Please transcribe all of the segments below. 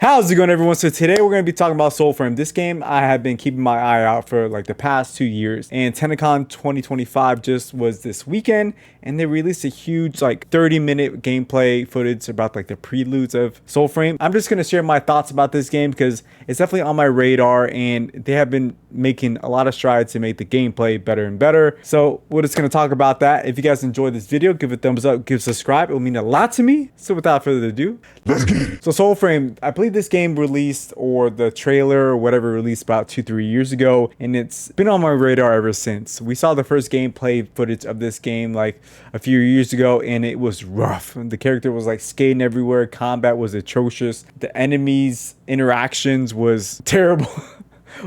How's it going, everyone? So today we're going to be talking about SOULFRAME. This game I have been keeping my eye out for like the past 2 years, and TennoCon 2025 just was this weekend, and they released a huge like 30-minute gameplay footage about like the preludes of SOULFRAME. I'm just going to share my thoughts about this game because it's definitely on my radar, and they have been making a lot of strides to make the gameplay better and better. So we're just going to talk about that. If you guys enjoyed this video, give it a thumbs up, give subscribe. It will mean a lot to me. So without further ado, let's get it. So SOULFRAME, I believe this game released, or the trailer or whatever, released about 2-3 years ago, and it's been on my radar ever since. We saw the first gameplay footage of this game like a few years ago, and it was rough. The character was like skating everywhere. Combat was atrocious. The enemies interactions was terrible.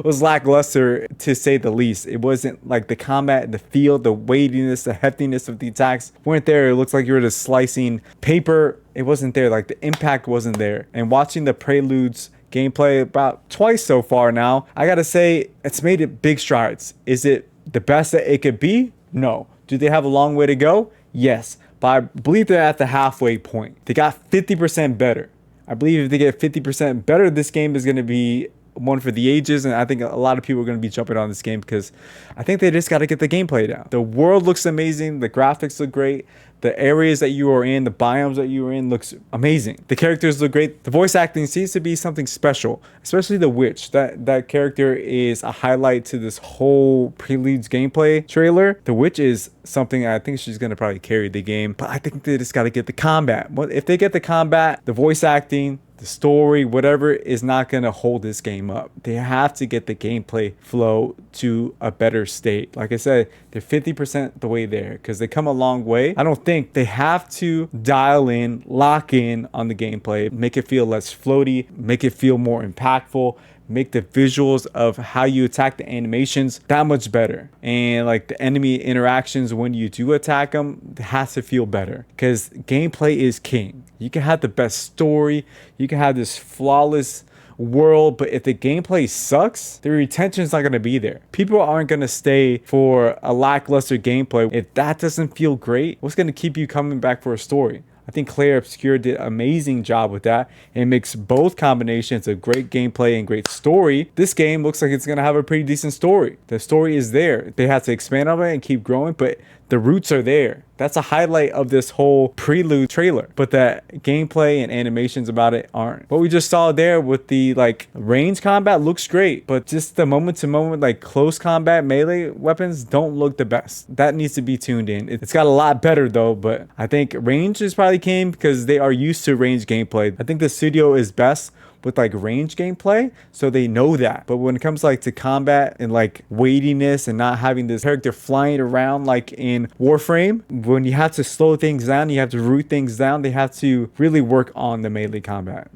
Was lackluster, to say the least. It wasn't like the combat, the feel, the weightiness, the heftiness of the attacks weren't there. It looks like you were just slicing paper. It wasn't there. Like the impact wasn't there. And watching the preludes gameplay about twice so far now, I gotta say it's made it big strides. Is it the best that it could be? No. Do they have a long way to go? Yes. But I believe they're at the halfway point. They got 50% better. I believe if they get 50% better, this game is going to be one for the ages, and I think a lot of people are going to be jumping on this game because I think they just got to get the gameplay down. The world looks amazing, the graphics look great, the areas that you are in, the biomes that you are in looks amazing, the characters look great, the voice acting seems to be something special, especially the witch. That character is a highlight to this whole preludes gameplay trailer. The witch is something I think she's going to probably carry the game, but I think they just got to get the combat. Well, if they get the combat, the voice acting, the story, whatever, is not going to hold this game up. They have to get the gameplay flow to a better state. Like I said, they're 50% the way there because they come a long way. I don't think they have to dial in, lock in on the gameplay, make it feel less floaty, make it feel more impactful, make the visuals of how you attack, the animations, that much better. And like the enemy interactions when you do attack them, it has to feel better because gameplay is king. You can have the best story, you can have this flawless world, but if the gameplay sucks, the retention is not going to be there. People aren't going to stay for a lackluster gameplay. If that doesn't feel great, what's going to keep you coming back for a story? I think Claire Obscure did an amazing job with that. It makes both combinations of great gameplay and great story. This game looks like it's going to have a pretty decent story. The story is there. They have to expand on it and keep growing, but the roots are there. That's a highlight of this whole prelude trailer, but the gameplay and animations about it aren't. What we just saw there with the like range combat looks great, but just the moment to moment like close combat melee weapons don't look the best. That needs to be tuned in. It's got a lot better though, but I think range is probably king because they are used to range gameplay. I think the studio is best with like range gameplay, so they know that. But when it comes like to combat and like weightiness and not having this character flying around like in Warframe, when you have to slow things down, you have to root things down, they have to really work on the melee combat.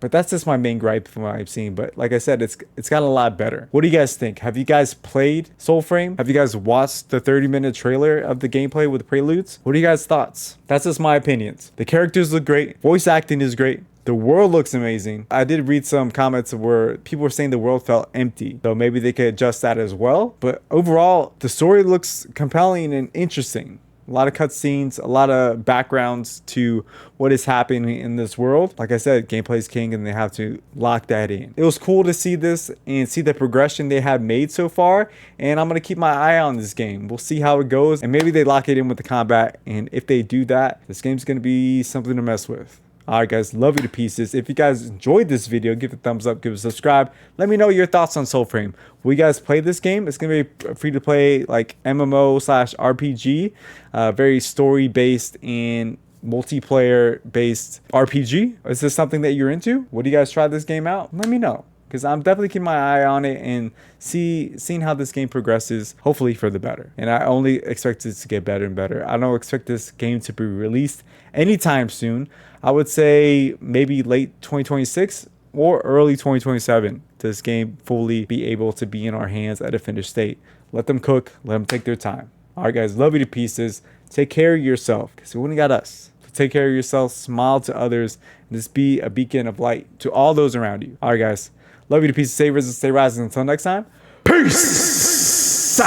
But that's just my main gripe from what I've seen. But like I said, it's got a lot better. What do you guys think? Have you guys played SOULFRAME? Have you guys watched the 30-minute trailer of the gameplay with preludes? What are you guys' thoughts? That's just my opinions. The characters look great. Voice acting is great. The world looks amazing. I did read some comments where people were saying the world felt empty, so maybe they could adjust that as well. But overall, the story looks compelling and interesting. A lot of cutscenes, a lot of backgrounds to what is happening in this world. Like I said, gameplay is king and they have to lock that in. It was cool to see this and see the progression they have made so far. And I'm going to keep my eye on this game. We'll see how it goes. And maybe they lock it in with the combat. And if they do that, this game's going to be something to mess with. Alright guys, love you to pieces. If you guys enjoyed this video, give it a thumbs up, give it a subscribe. Let me know your thoughts on SOULFRAME. Will you guys play this game? It's going to be free to play like MMO/RPG. Very story based and multiplayer based RPG. Is this something that you're into? Would you guys try this game out? Let me know, because I'm definitely keeping my eye on it and seeing how this game progresses, hopefully for the better. And I only expect it to get better and better. I don't expect this game to be released anytime soon. I would say maybe late 2026 or early 2027. This game fully be able to be in our hands at a finished state. Let them cook, let them take their time. All right guys, love you to pieces. Take care of yourself, because you only got us. Take care of yourself, smile to others, and just be a beacon of light to all those around you. All right guys, love you to pieces. Stay risen, stay rising. Until next time, peace.